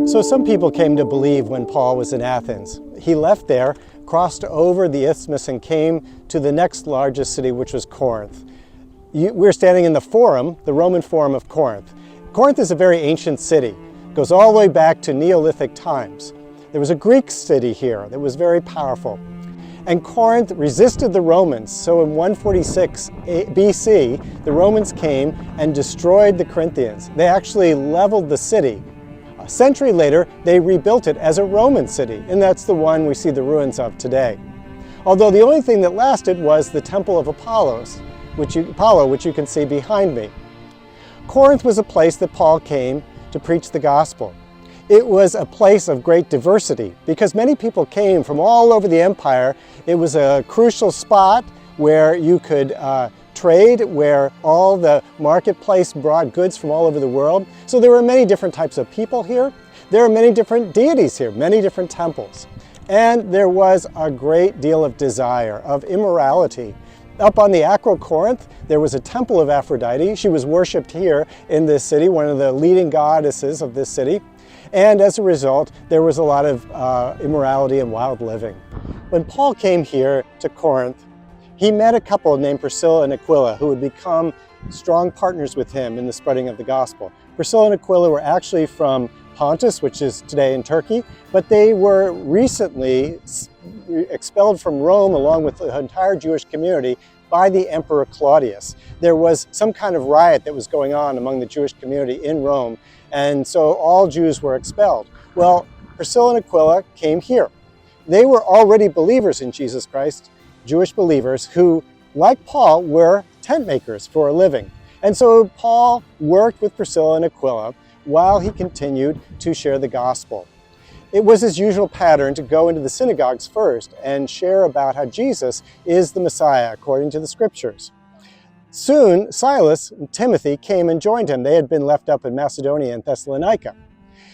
So some people came to believe when Paul was in Athens. He left there, crossed over the isthmus, and came to the next largest city, which was Corinth. We're standing in the Forum, the Roman Forum of Corinth. Corinth is a very ancient city. It goes all the way back to Neolithic times. There was a Greek city here that was very powerful. And Corinth resisted the Romans, so in 146 BC, the Romans came and destroyed the Corinthians. They actually leveled the city. A century later, they rebuilt it as a Roman city, and that's the one we see the ruins of today. Although the only thing that lasted was the Temple of Apollo, which you can see behind me. Corinth was a place that Paul came to preach the gospel. It was a place of great diversity because many people came from all over the empire. It was a crucial spot where you could trade, where all the marketplace brought goods from all over the world. So there were many different types of people here. There are many different deities here, many different temples. And there was a great deal of desire, of immorality. Up on the Acro Corinth, there was a temple of Aphrodite. She was worshipped here in this city, one of the leading goddesses of this city. And as a result, there was a lot of immorality and wild living. When Paul came here to Corinth, he met a couple named Priscilla and Aquila who would become strong partners with him in the spreading of the gospel. Priscilla and Aquila were actually from Pontus, which is today in Turkey, but they were recently expelled from Rome along with the entire Jewish community by the Emperor Claudius. There was some kind of riot that was going on among the Jewish community in Rome, and so all Jews were expelled. Well, Priscilla and Aquila came here. They were already believers in Jesus Christ, Jewish believers who, like Paul, were tent makers for a living. And so Paul worked with Priscilla and Aquila while he continued to share the gospel. It was his usual pattern to go into the synagogues first and share about how Jesus is the Messiah according to the scriptures. Soon, Silas and Timothy came and joined him. They had been left up in Macedonia and Thessalonica.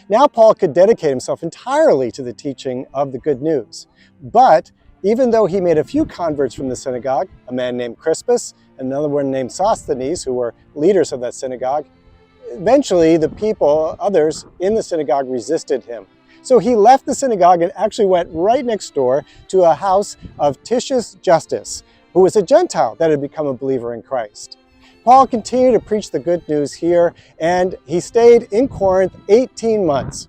Now Paul could dedicate himself entirely to the teaching of the good news. But even though he made a few converts from the synagogue, a man named Crispus, another one named Sosthenes, who were leaders of that synagogue, eventually the people, others in the synagogue, resisted him. So he left the synagogue and actually went right next door to a house of Titius Justus, who was a Gentile that had become a believer in Christ. Paul continued to preach the good news here, and he stayed in Corinth 18 months.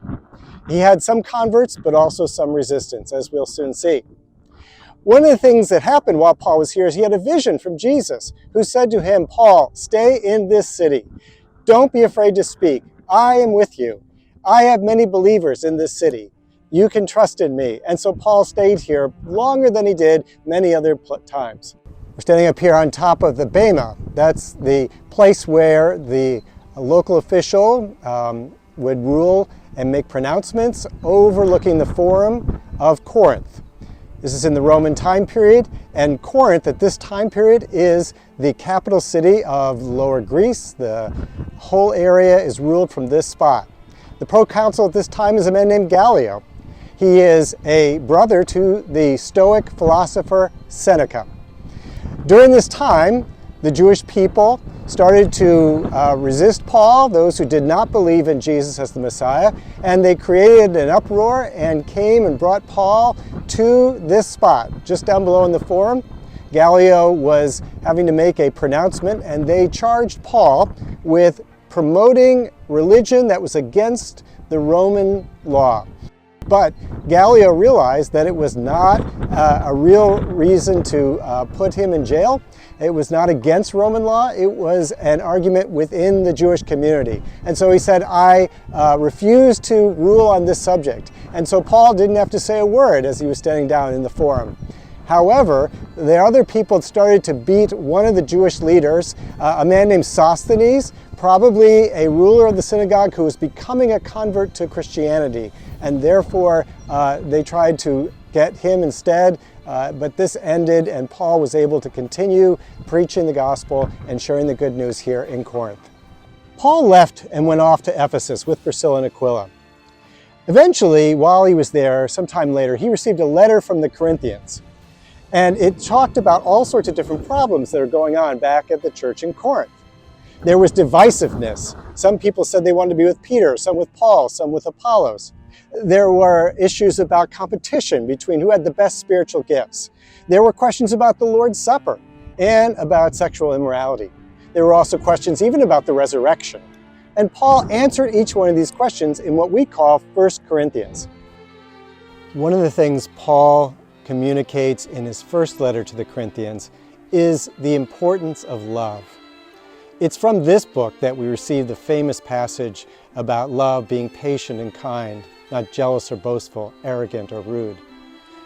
He had some converts, but also some resistance, as we'll soon see. One of the things that happened while Paul was here is he had a vision from Jesus, who said to him, "Paul, stay in this city. Don't be afraid to speak. I am with you. I have many believers in this city. You can trust in me." And so Paul stayed here longer than he did many other times. We're standing up here on top of the Bema. That's the place where the local official would rule and make pronouncements overlooking the Forum of Corinth. This is in the Roman time period, and Corinth at this time period is the capital city of Lower Greece. The whole area is ruled from this spot. The proconsul at this time is a man named Gallio. He is a brother to the Stoic philosopher Seneca. During this time, the Jewish people started to resist Paul, those who did not believe in Jesus as the Messiah, and they created an uproar and came and brought Paul to this spot, just down below in the Forum. Gallio was having to make a pronouncement, and they charged Paul with promoting religion that was against the Roman law. But Gallio realized that it was not a real reason to put him in jail. It was not against Roman law. It was an argument within the Jewish community. And so he said, I refuse to rule on this subject. And so Paul didn't have to say a word as he was standing down in the Forum. However, the other people started to beat one of the Jewish leaders, a man named Sosthenes, probably a ruler of the synagogue who was becoming a convert to Christianity. And therefore, they tried to get him instead, but this ended and Paul was able to continue preaching the gospel and sharing the good news here in Corinth. Paul left and went off to Ephesus with Priscilla and Aquila. Eventually, while he was there, sometime later, he received a letter from the Corinthians. And it talked about all sorts of different problems that are going on back at the church in Corinth. There was divisiveness. Some people said they wanted to be with Peter, some with Paul, some with Apollos. There were issues about competition between who had the best spiritual gifts. There were questions about the Lord's Supper and about sexual immorality. There were also questions even about the resurrection. And Paul answered each one of these questions in what we call 1 Corinthians. One of the things Paul communicates in his first letter to the Corinthians is the importance of love. It's from this book that we receive the famous passage about love being patient and kind, not jealous or boastful, arrogant or rude.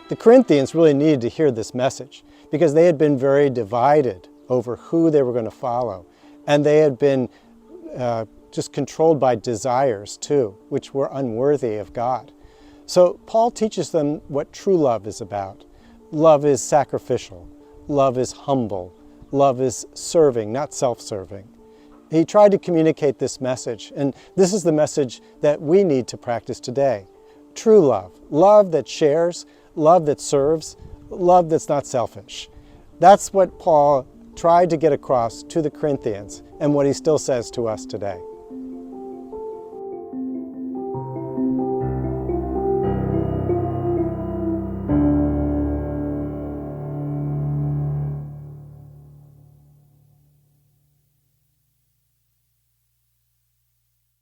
The Corinthians really needed to hear this message because they had been very divided over who they were going to follow. And they had been just controlled by desires too, which were unworthy of God. So Paul teaches them what true love is about. Love is sacrificial. Love is humble. Love is serving, not self-serving. He tried to communicate this message, and this is the message that we need to practice today. True love, love that shares, love that serves, love that's not selfish. That's what Paul tried to get across to the Corinthians and what he still says to us today.